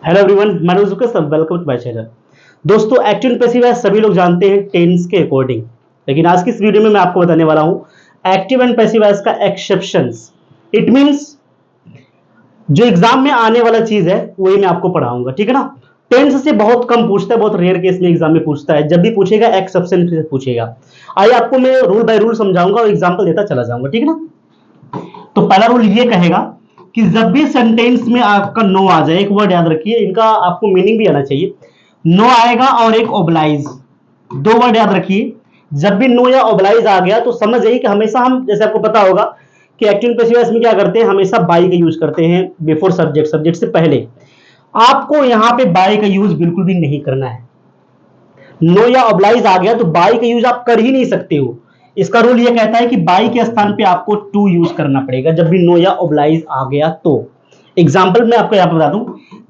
Hello everyone, मैं रुजुका सब welcome to my channel. दोस्तों, एक्टिव एंड पैसिव वॉइस सभी लोग जानते हैं टेंस के अकॉर्डिंग, लेकिन आज की इस वीडियो में मैं आपको बताने वाला हूं एक्टिव एंड पैसिव वॉइस का एक्सेप्शंस। इट मींस जो एग्जाम में आने वाला चीज है वही मैं आपको पढ़ाऊंगा, ठीक है ना। टेंस से बहुत कम पूछता है, बहुत रेयर केस में एग्जाम में पूछता है। जब भी पूछेगा एक्सेप्शन से पूछेगा। आइए आपको मैं रूल बाय रूल समझाऊंगा और एग्जाम्पल देता चला जाऊंगा, ठीक है ना। तो पहला रूल ये कहेगा कि जब भी सेंटेंस में आपका नो आ जाए, एक वर्ड याद रखिए, इनका आपको मीनिंग भी आना चाहिए। नो आएगा और एक ओबलाइज, दो वर्ड याद रखिए। जब भी नो या ओबलाइज आ गया तो समझ जाइए कि हमेशा हम, जैसे आपको पता होगा कि एक्टिव पैसिव वॉइस में क्या करते हैं, हमेशा बाई का यूज करते हैं बिफोर सब्जेक्ट, सब्जेक्ट से पहले। आपको यहां पे बाई का यूज बिल्कुल भी नहीं करना है। नो या ओबलाइज आ गया तो बाई का यूज आप कर ही नहीं सकते हो। इसका रूल ये कहता है कि बाई के स्थान पे आपको टू यूज करना पड़ेगा जब भी नो या ओबलाइज आ गया तो। एग्जाम्पल मैं आपको यहां पर बता दूं,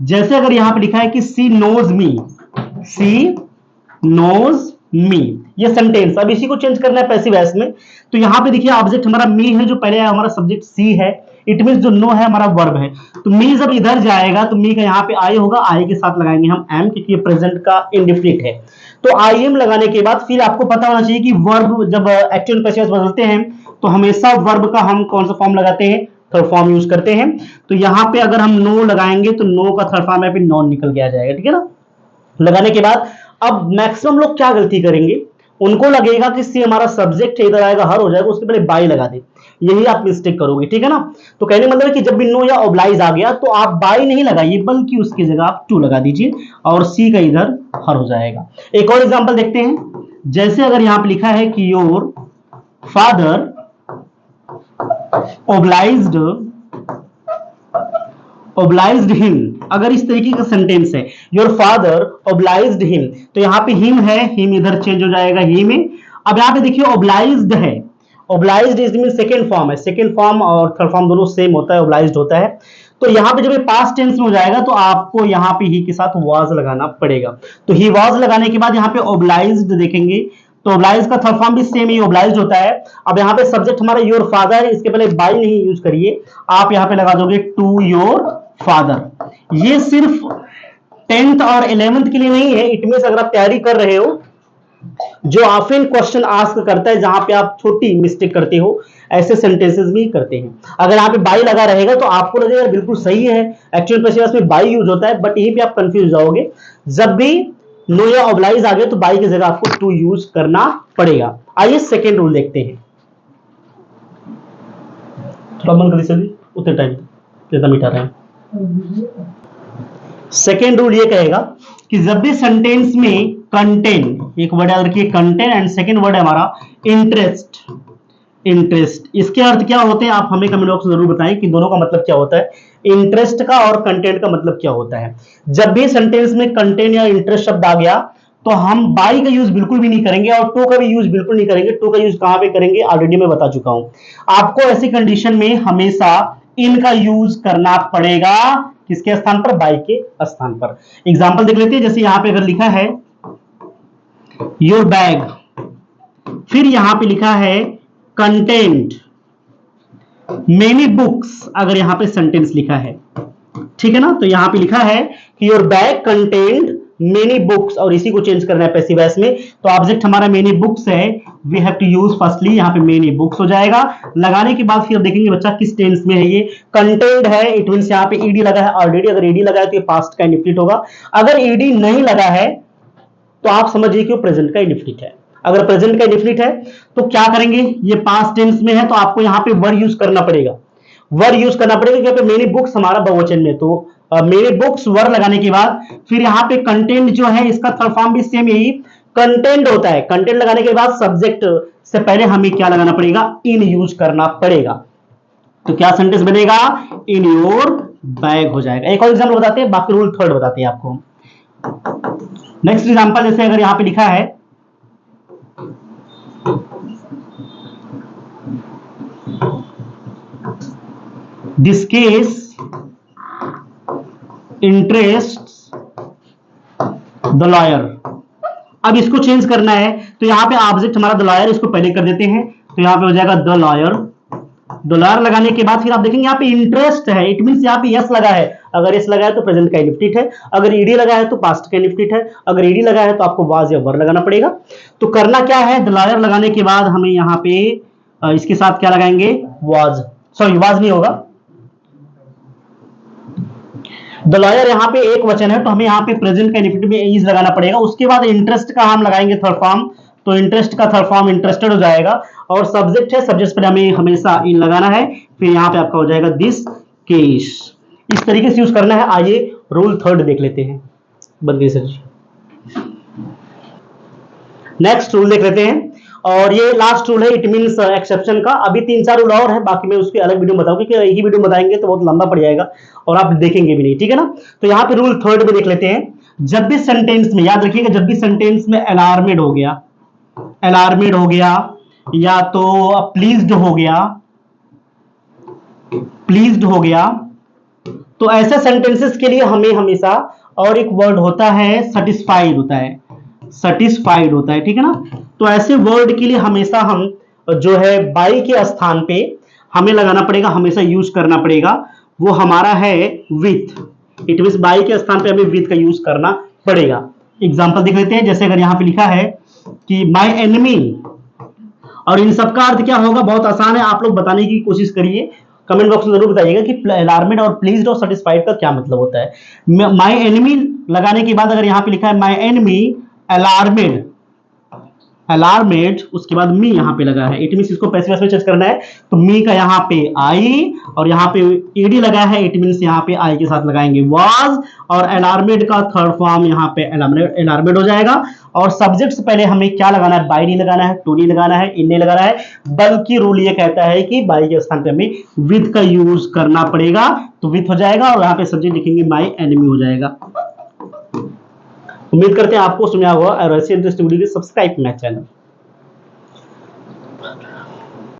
जैसे अगर यहां पे लिखा है कि सी नोज मी, सी नोज मी, ये सेंटेंस। अब इसी को चेंज करना है पैसिव वॉइस में। तो यहां पे देखिए ऑब्जेक्ट हमारा मी है, जो पहले है हमारा सब्जेक्ट सी है। इट मीन जो नो है हमारा वर्ब है। तो मी जब इधर जाएगा तो मी का यहाँ पे आई होगा, आई के साथ लगाएंगे हम एम, क्योंकि ये प्रेजेंट का इंडिफिनिट है। तो आई एम लगाने के बाद फिर आपको पता होना चाहिए कि वर्ब जब एक्टिव पैसिव बदलते हैं तो हमेशा वर्ब का हम कौन सा फॉर्म लगाते हैं, थर्ड फॉर्म यूज करते हैं। तो यहाँ पे अगर हम नो लगाएंगे तो नो का थर्ड फॉर्म है फिर नॉन निकल के आ जाएगा, ठीक है ना। लगाने के बाद अब मैक्सिमम लोग क्या गलती करेंगे, उनको लगेगा कि सी हमारा सब्जेक्ट है, इधर आएगा हर हो जाएगा, उसके पहले बाई लगा दे। यही आप मिस्टेक करोगे, ठीक है ना। तो कहने मतलब है कि जब भी नो या ओब्लाइज आ गया तो आप बाई नहीं लगाइए, बल्कि उसकी जगह आप टू लगा दीजिए और सी का इधर हर हो जाएगा। एक और एग्जांपल देखते हैं। जैसे अगर यहां पर लिखा है कि योर फादर obliged him, अगर इस तरीके का सेंटेंस है, योर फादर obliged him, तो यहां पे हिम है, हिम इधर चेंज हो जाएगा ही में। अब यहां पे देखिए obliged है, obliged is mean second form है, सेकेंड फॉर्म और थर्ड फॉर्म दोनों सेम होता है, obliged होता है। तो यहां पे जब ये पास्ट टेंस में हो जाएगा तो आपको यहां पे ही के साथ वाज लगाना पड़ेगा। तो ही वाज लगाने के बाद यहां पे obliged देखेंगे तो ओब्लाइज का थर्ड फॉर्म भी सेम ही ओब्लाइज होता है। अब यहाँ पे सब्जेक्ट हमारा योर फादर है, इसके पहले बाई नहीं यूज करिए, आप यहाँ पे लगा दोगे टू योर फादर। ये सिर्फ 10th और 11th के लिए नहीं है। इट मींस अगर आप तैयारी कर रहे हो, जो ऑफन क्वेश्चन आस्क करता है, जहां पे आप छोटी मिस्टेक करते हो, ऐसे सेंटेंसेस भी करते हैं। अगर यहाँ पे बाई लगा रहेगा तो आपको लगेगा बिल्कुल सही है, एक्चुअल पैसिव वॉइस में बाई यूज होता है, बट यहीं पे आप कंफ्यूज जाओगे। जब भी नो या ओब्लाइज आ गया तो बाई की जगह आपको टू यूज करना पड़ेगा। आइए सेकेंड रूल देखते हैं। थोड़ा मन कर दीजिए, उतने टाइम ज्यादा मिटा रहे हैं। सेकेंड रूल ये कहेगा कि जब भी सेंटेंस में कंटेंट, एक वर्ड याद रखिए कंटेंट, एंड सेकेंड वर्ड है हमारा इंटरेस्ट। इंटरेस्ट, इसके अर्थ क्या होते हैं आप हमें कमेंट बॉक्स में जरूर बताएं कि दोनों का मतलब क्या होता है, इंटरेस्ट का और कंटेंट का मतलब क्या होता है। जब भी सेंटेंस में कंटेंट या इंटरेस्ट शब्द आ गया तो हम बाई का यूज बिल्कुल भी नहीं करेंगे और टू का भी यूज बिल्कुल नहीं करेंगे। टू का यूज कहां पे करेंगे ऑलरेडी मैं बता चुका हूं। आपको ऐसी कंडीशन में हमेशा इनका यूज करना पड़ेगा, किसके स्थान पर, बाई के स्थान पर। एग्जांपल देख लेते हैं। जैसे यहां पे अगर लिखा है योर बैग, फिर यहां पे लिखा है कंटेंट मेनी बुक्स, अगर यहां पे सेंटेंस लिखा है, ठीक है ना। तो यहां पे लिखा है कि your bag content many books, और इसी को चेंज करना है पैसिव वॉइस में। तो ऑब्जेक्ट हमारा मेनी बुक्स है, we have to use firstly, यहां पे मेनी बुक्स हो जाएगा। लगाने के बाद फिर देखेंगे बच्चा किस टेंस में है। ये कंटेंट है, इट मींस यहां पे ईडी लगा है ऑलरेडी। अगर ईडी लगा है तो ये पास्ट का इंडिफिनिट होगा। अगर ईडी नहीं लगा है तो आप समझिए कि वो प्रेजेंट का इंडिफिनिट है। अगर प्रेजेंट का इंडिफिनिट है तो क्या करेंगे, ये पास्ट टेंस में है तो आपको यहां पे वर्ड यूज करना पड़ेगा, वर्ड यूज करना पड़ेगा, क्योंकि मेनी बुक्स हमारा बहुवचन में। तो मेनी बुक्स वर्ड लगाने के बाद फिर यहां पे कंटेंट जो है इसका थर्ड फॉर्म भी सेम यही कंटेंट होता है। कंटेंट लगाने के बाद सब्जेक्ट से पहले हमें क्या लगाना पड़ेगा, इन यूज करना पड़ेगा। तो क्या सेंटेंस बनेगा, इन योर बैग हो जाएगा। एक और एग्जाम्पल बताते हैं, बाकी रूल थर्ड बताते हैं आपको। नेक्स्ट एग्जांपल, जैसे अगर यहां पे लिखा है this case interest the lawyer. अब इसको चेंज करना है तो यहां पे ऑब्जेक्ट हमारा द लॉयर, इसको पहले कर देते हैं। तो यहां पे हो जाएगा द लॉयर। द लॉयर लगाने के बाद फिर आप देखेंगे यहां पे इंटरेस्ट है, इट मींस यहां पे यस लगा है। अगर एस लगा है तो प्रेजेंट का इनडिफिनिट है, अगर ईडी लगा है तो पास्ट का इनडिफिनिट है, अगर ईडी लगा है तो आपको वाज या वर लगाना पड़ेगा। तो करना क्या है, द लॉयर लगाने के बाद हमें यहाँ पे इसके साथ क्या लगाएंगे, वाज, सॉरी वाज नहीं होगा, द लॉयर यहाँ पे एक वचन है तो हमें यहाँ पे प्रेजेंट का इनडिफिनिट में इज लगाना पड़ेगा। उसके बाद इंटरेस्ट का हम लगाएंगे थर्ड फॉर्म, तो इंटरेस्ट का थर्ड फॉर्म इंटरेस्टेड हो जाएगा, और सब्जेक्ट है, सब्जेक्ट पर हमें हमेशा इन लगाना है, फिर यहाँ पे आपका हो जाएगा दिस केस। इस तरीके से यूज करना है। आइए रूल थर्ड देख लेते हैं, बंदी सर जी। नेक्स्ट रूल देख लेते हैं, और ये लास्ट रूल है, इट मींस एक्सेप्शन का। अभी 3-4 रूल और है, बाकी मैं उसकी अलग वीडियो बताऊंगी, क्योंकि एक ही वीडियो बताएंगे तो बहुत लंबा पड़ जाएगा और आप देखेंगे भी नहीं, ठीक है ना। तो यहाँ पे रूल थर्ड में देख लेते हैं, जब भी सेंटेंस में, याद रखिएगा, जब भी सेंटेंस में अलार्मेड हो गया, अलार्मेड हो गया, या तो प्लीज्ड हो गया, प्लीज्ड हो गया, तो ऐसे सेंटेंसेस के लिए हमें हमेशा और एक वर्ड होता है, सेटिस्फाइड होता है, सेटिस्फाइड होता है, ठीक है ना। तो ऐसे वर्ड के लिए हमेशा हम जो है बाई के स्थान पे हमें लगाना पड़ेगा, हमेशा यूज करना पड़ेगा, वो हमारा है विथ। इट मींस बाई के स्थान पे हमें विथ का यूज करना पड़ेगा। एग्जांपल देख लेते हैं, जैसे अगर यहां पे लिखा है कि माय एनिमी, और इन सब का अर्थ क्या होगा, बहुत आसान है, आप लोग बताने की कोशिश करिए, कमेंट बॉक्स में जरूर बताइएगा कि अलार्मेड और प्लीज्ड और सेटिस्फाइड का क्या मतलब होता है। माय एनिमी लगाने के बाद अगर यहां पे लिखा है माय एनिमी अलार्मेड, अलार्मेड, उसके बाद मी यहां पे लगा है, इट मींस इसको पैसिव वॉइस में चेंज करना है, तो मी का यहां पे आई और यहां पे ईडी लगा है, इट मींस यहां पे आई के साथ लगाएंगे वाज, और अलार्मेड का थर्ड फॉर्म यहां पे अलार्मेड हो जाएगा। और सब्जेक्ट से पहले हमें क्या लगाना है, बाई नहीं लगाना है, टू नहीं लगाना है, इन नहीं लगाना है, बल्कि रूल ये कहता है कि बाई के स्थान पे हमें विद का यूज करना पड़ेगा, तो विथ हो जाएगा, और यहां पे सब्जेक्ट लिखेंगे माय एनिमी हो जाएगा। उम्मीद करते हैं आपको समझा होगा, और ऐसे इंटरेस्टिंग वीडियो सब्सक्राइब करना चैनल।